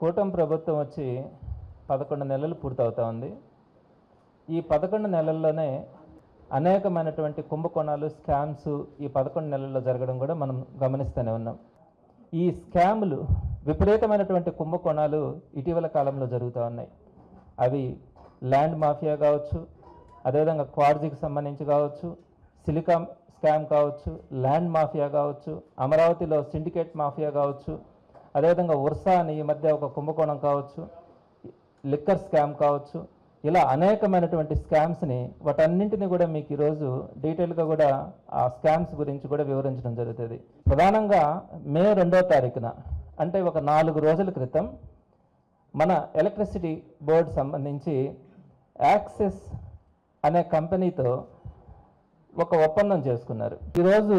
కూటమి ప్రభుత్వం వచ్చి 11 నెలలు పూర్తవుతా ఉంది. ఈ 11 నెలల్లోనే అనేకమైనటువంటి కుంభకోణాలు, స్కామ్స్ ఈ 11 నెలల్లో జరగడం కూడా మనం గమనిస్తూనే ఉన్నాం. ఈ స్కాములు, విపరీతమైనటువంటి కుంభకోణాలు ఇటీవల కాలంలో జరుగుతూ ఉన్నాయి. అవి ల్యాండ్ మాఫియా కావచ్చు, అదేవిధంగా క్వార్జీకి సంబంధించి కావచ్చు, సిలికాన్ స్కామ్ కావచ్చు, ల్యాండ్ మాఫియా కావచ్చు, అమరావతిలో సిండికేట్ మాఫియా కావచ్చు, అదేవిధంగా ఉర్సా అని ఈ మధ్య ఒక కుంభకోణం కావచ్చు, లిక్కర్ స్కామ్ కావచ్చు, ఇలా అనేకమైనటువంటి స్కామ్స్ని వాటన్నింటినీ కూడా మీకు ఈరోజు డీటెయిల్గా కూడా ఆ స్కామ్స్ గురించి కూడా వివరించడం జరుగుతుంది. ప్రధానంగా మే 2వ తారీఖున అంటే ఒక 4 రోజుల క్రితం మన ఎలక్ట్రిసిటీ బోర్డు సంబంధించి యాక్సెస్ అనే కంపెనీతో ఒక ఒప్పందం చేసుకున్నారు. ఈరోజు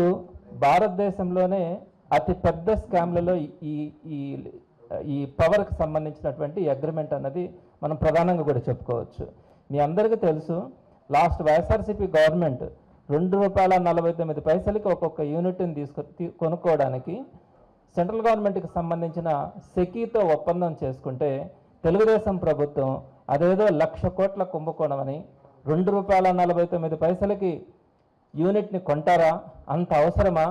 భారతదేశంలోనే అతి పెద్ద స్కామ్లలో ఈ పవర్కి సంబంధించినటువంటి అగ్రిమెంట్ అన్నది మనం ప్రధానంగా కూడా చెప్పుకోవచ్చు. మీ అందరికీ తెలుసు, లాస్ట్ వైఎస్ఆర్సీపీ గవర్నమెంట్ ₹2.49 ఒక్కొక్క యూనిట్ని కొనుక్కోవడానికి సెంట్రల్ గవర్నమెంట్కి సంబంధించిన సెకీతో ఒప్పందం చేసుకుంటే తెలుగుదేశం ప్రభుత్వం అదేదో 1,00,000 కోట్ల కుంభకోణం అని ₹2.49 యూనిట్ని కొంటారా, అంత అవసరమా,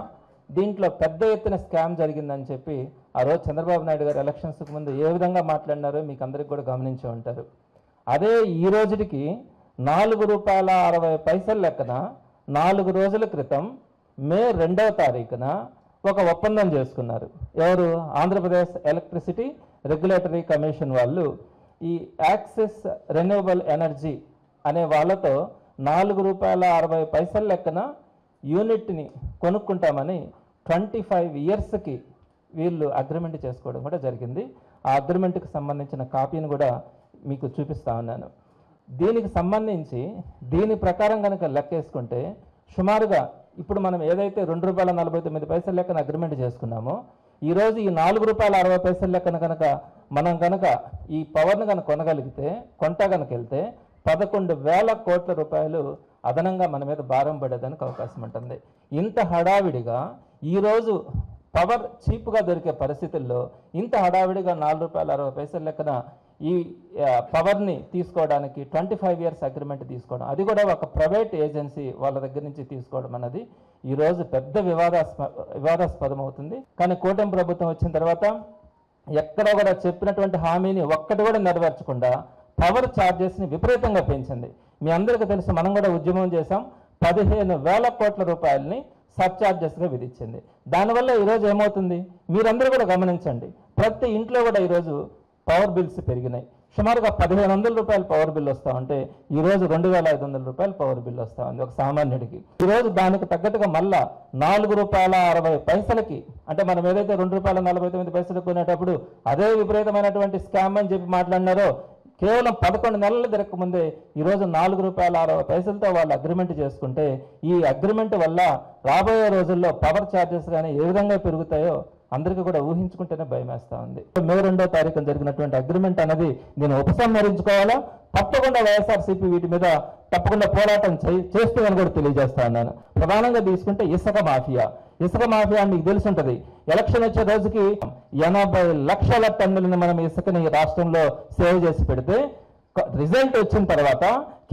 దీంట్లో పెద్ద ఎత్తున స్కామ్ జరిగిందని చెప్పి ఆ రోజు చంద్రబాబు నాయుడు గారు ఎలక్షన్స్కి ముందు ఏ విధంగా మాట్లాడినారో మీకు అందరికీ కూడా గమనించి ఉంటారు. అదే ఈ రోజుకి ₹4.60 లెక్కన 4 రోజుల క్రితం మే 2వ తారీఖున ఒక ఒప్పందం చేసుకున్నారు. ఎవరు? ఆంధ్రప్రదేశ్ ఎలక్ట్రిసిటీ రెగ్యులేటరీ కమిషన్ వాళ్ళు ఈ యాక్సెస్ రెన్యూవబుల్ ఎనర్జీ అనే వాళ్ళతో ₹4.60 లెక్కన యూనిట్ని కొనుక్కుంటామని 25 ఇయర్స్కి వీళ్ళు అగ్రిమెంట్ చేసుకోవడం కూడా జరిగింది. ఆ అగ్రిమెంట్కి సంబంధించిన కాపీని కూడా మీకు చూపిస్తా ఉన్నాను. దీనికి సంబంధించి దీని ప్రకారం కనుక లెక్కేసుకుంటే సుమారుగా ఇప్పుడు మనం ఏదైతే ₹2.49 లెక్కన అగ్రిమెంట్ చేసుకున్నామో ఈరోజు ఈ ₹4.60 లెక్కన కనుక మనం కనుక ఈ పవర్ను కనుక కొనగలిగితే, కొంట కనుక వెళ్తే 11,000 కోట్ల రూపాయలు అదనంగా మన మీద భారం పడేదానికి అవకాశం ఉంటుంది. ఇంత హడావిడిగా ఈరోజు పవర్ చీప్గా దొరికే పరిస్థితుల్లో ఇంత హడావిడిగా ₹4.60 లెక్కన ఈ పవర్ని తీసుకోవడానికి 25 ఇయర్స్ అగ్రిమెంట్ తీసుకోవడం, అది కూడా ఒక ప్రైవేట్ ఏజెన్సీ వాళ్ళ దగ్గర నుంచి తీసుకోవడం అన్నది ఈరోజు పెద్ద వివాదాస్పదం అవుతుంది. కానీ కూటమి ప్రభుత్వం వచ్చిన తర్వాత ఎక్కడ కూడా చెప్పినటువంటి హామీని ఒక్కటి కూడా నెరవేర్చకుండా పవర్ ఛార్జెస్ని విపరీతంగా పెంచింది. మీ అందరికీ తెలుసు, మనం కూడా ఉద్యమం చేశాం. 15,000 కోట్ల రూపాయలని సబ్ఛార్జెస్గా విధించింది. దానివల్ల ఈరోజు ఏమవుతుంది మీరందరూ కూడా గమనించండి, ప్రతి ఇంట్లో కూడా ఈరోజు పవర్ బిల్స్ పెరిగినాయి. సుమారుగా ₹1,500 పవర్ బిల్ వస్తూ ఉంటే ఈరోజు ₹2,500 పవర్ బిల్ వస్తూ ఉంది ఒక సామాన్యుడికి. ఈరోజు దానికి తగ్గట్టుగా మళ్ళా ₹4.60 అంటే మనం ఏదైతే ₹2.49 కొనేటప్పుడు అదే విపరీతమైనటువంటి స్కామ్ అని చెప్పి మాట్లాడినారో, కేవలం 11 నెలలు తిరగకముందే ఈరోజు ₹4.60 వాళ్ళు అగ్రిమెంట్ చేసుకుంటే ఈ అగ్రిమెంట్ వల్ల రాబోయే రోజుల్లో పవర్ ఛార్జెస్ కానీ ఏ విధంగా పెరుగుతాయో అందరికీ కూడా ఊహించుకుంటేనే భయం వేస్తూ ఉంది. మే 2వ తారీఖున జరిగినటువంటి అగ్రిమెంట్ అనేది నేను ఉపసంహరించుకోవాలా, తప్పకుండా వైఎస్ఆర్సీపీ వీటి మీద తప్పకుండా పోరాటం చేస్తుందని కూడా తెలియజేస్తా ఉన్నాను. ప్రధానంగా తీసుకుంటే ఇసుక మాఫియా మీకు తెలుసుంటది. ఎలక్షన్ వచ్చే రోజుకి 80 లక్షల టన్నులను మనం ఇసుకని రాష్ట్రంలో సేవ్ చేసి పెడితే రిజల్ట్ వచ్చిన తర్వాత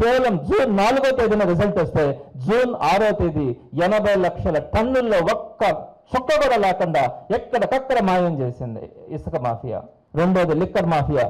కేవలం జూన్ 4వ తేదీన రిజల్ట్ వస్తే జూన్ 6వ తేదీ 80 లక్షల టన్నుల్లో ఒక్క చుక్క కూడా లేకుండా ఎక్కడికక్కడ మాయం చేసింది ఇసుక మాఫియా. రెండోది లిక్కర్ మాఫియా.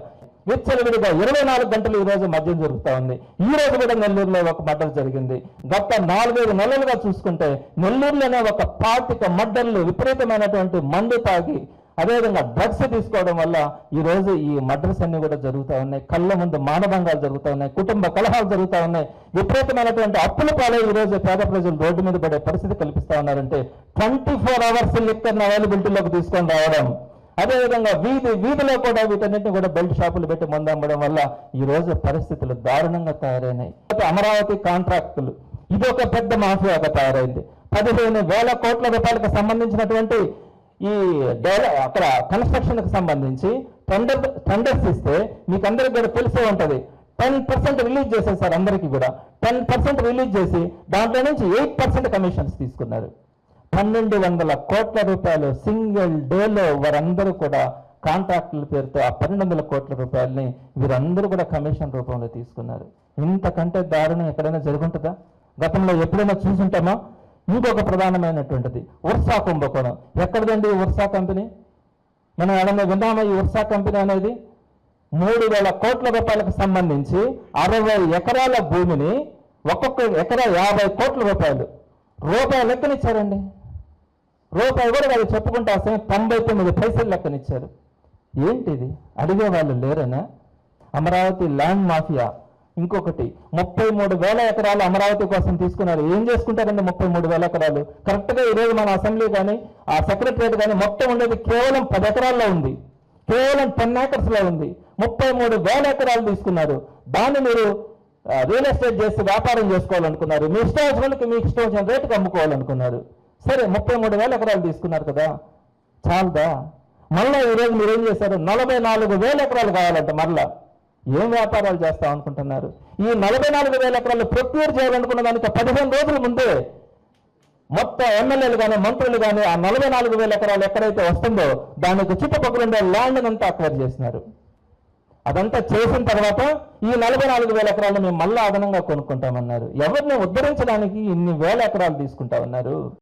విచ్చలవిడిగా 24 గంటలు ఈ రోజు మద్యం జరుగుతూ ఉంది. ఈ రోజు కూడా నెల్లూరులో ఒక మర్డర్ జరిగింది. గత 4-5 నెలలుగా చూసుకుంటే నెల్లూరులోనే ఒక 25 మర్డర్లు, విపరీతమైనటువంటి మందు తాగి అదేవిధంగా డ్రగ్స్ తీసుకోవడం వల్ల ఈరోజు ఈ మర్డర్స్ అన్ని కూడా జరుగుతూ ఉన్నాయి. కళ్ళ ముందు మానభంగాలు జరుగుతూ ఉన్నాయి, కుటుంబ కలహాలు జరుగుతూ ఉన్నాయి, విపరీతమైనటువంటి అప్పుల పాలై ఈరోజు పేద ప్రజలు రోడ్డు మీద పడే పరిస్థితి కల్పిస్తూ ఉన్నారంటే 24 అవర్స్ లిక్కర్ని అవైలబిలిటీలోకి తీసుకొని రావడం, అదేవిధంగా వీధిలో కూడా వీటన్నింటినీ కూడా బెల్ట్ షాపులు పెట్టి మందు అమ్మడం వల్ల ఈరోజు పరిస్థితులు దారుణంగా తయారైనాయి. అమరావతి కాంట్రాక్టులు ఇది ఒక పెద్ద మాఫియాగా తయారైంది. 15,000 కోట్ల రూపాయలకు సంబంధించినటువంటి ఈ అక్కడ కన్స్ట్రక్షన్కి సంబంధించి టెండర్స్ ఇస్తే మీకు అందరికి కూడా తెలిసే ఉంటుంది, 10% రిలీజ్ చేసేసారు. అందరికీ కూడా 10% రిలీజ్ చేసి దాంట్లో నుంచి 8% కమిషన్స్ తీసుకున్నారు. 1,200 కోట్ల రూపాయలు సింగిల్ డేలో వారందరూ కూడా కాంట్రాక్టుల పేరుతో ఆ 1200 కోట్ల రూపాయలని వీరందరూ కూడా కమిషన్ రూపంలో తీసుకున్నారు. ఇంతకంటే దారుణం ఎక్కడైనా జరుగుంటుందా? గతంలో ఎప్పుడైనా చూసుంటామా? ఇంకొక ప్రధానమైనటువంటిది ఉర్సా కుంభకోణం. ఎక్కడదండి ఈ ఉర్సా కంపెనీ? మనం ఏదైనా విన్నామా ఈ ఉర్సా కంపెనీ అనేది? 3000 కోట్ల రూపాయలకు సంబంధించి 60 ఎకరాల భూమిని ఒక్కొక్క ఎకరా 50 కోట్ల రూపాయలు లెక్కనిచ్చారండి. రూపాయి కూడా వాళ్ళు చెప్పుకుంటే అసలు 99 పైసలు లెక్కనిచ్చారు. ఏంటిది? అడిగే వాళ్ళు లేరనా? అమరావతి ల్యాండ్ మాఫియా ఇంకొకటి 33,000 ఎకరాలు అమరావతి కోసం తీసుకున్నారు. ఏం చేసుకుంటారండి 33,000 ఎకరాలు? కరెక్ట్గా ఈరోజు మన అసెంబ్లీ కానీ ఆ సెక్రటరియట్ కానీ మొత్తం ఉండేది కేవలం 10 ఎకరాల్లో ఉంది, కేవలం 10 ఏకర్స్లో ఉంది. 33,000 ఎకరాలు తీసుకున్నారు. దాన్ని మీరు రియల్ ఎస్టేట్ చేసి వ్యాపారం చేసుకోవాలనుకున్నారు. మీ ఇష్టం వచ్చిన వాళ్ళకి మీకు ఇష్టం వచ్చిన రేటుకి అమ్ముకోవాలనుకున్నారు. సరే 33,000 ఎకరాలు తీసుకున్నారు కదా, చాలదా? మళ్ళీ ఈరోజు మీరు ఏం చేశారు? 44,000 ఎకరాలు కావాలంట. మళ్ళా ఏం వ్యాపారాలు చేస్తాం అనుకుంటున్నారు? ఈ 44,000 ఎకరాలు ప్రొక్యూర్ చేయాలనుకున్న దానికి 15 రోజుల ముందే మొత్తం ఎమ్మెల్యేలు కానీ మంత్రులు కానీ ఆ 44,000 ఎకరాలు ఎక్కడైతే వస్తుందో దానికి చుట్టుపక్కల ఉండే ల్యాండ్ అంతా అక్వైర్ చేసినారు. అదంతా చేసిన తర్వాత ఈ 44,000 ఎకరాలు మేము మళ్ళీ అదనంగా కొనుక్కుంటామన్నారు. ఎవరిని ఉద్ధరించడానికి ఇన్ని వేల ఎకరాలు తీసుకుంటా ఉన్నారు?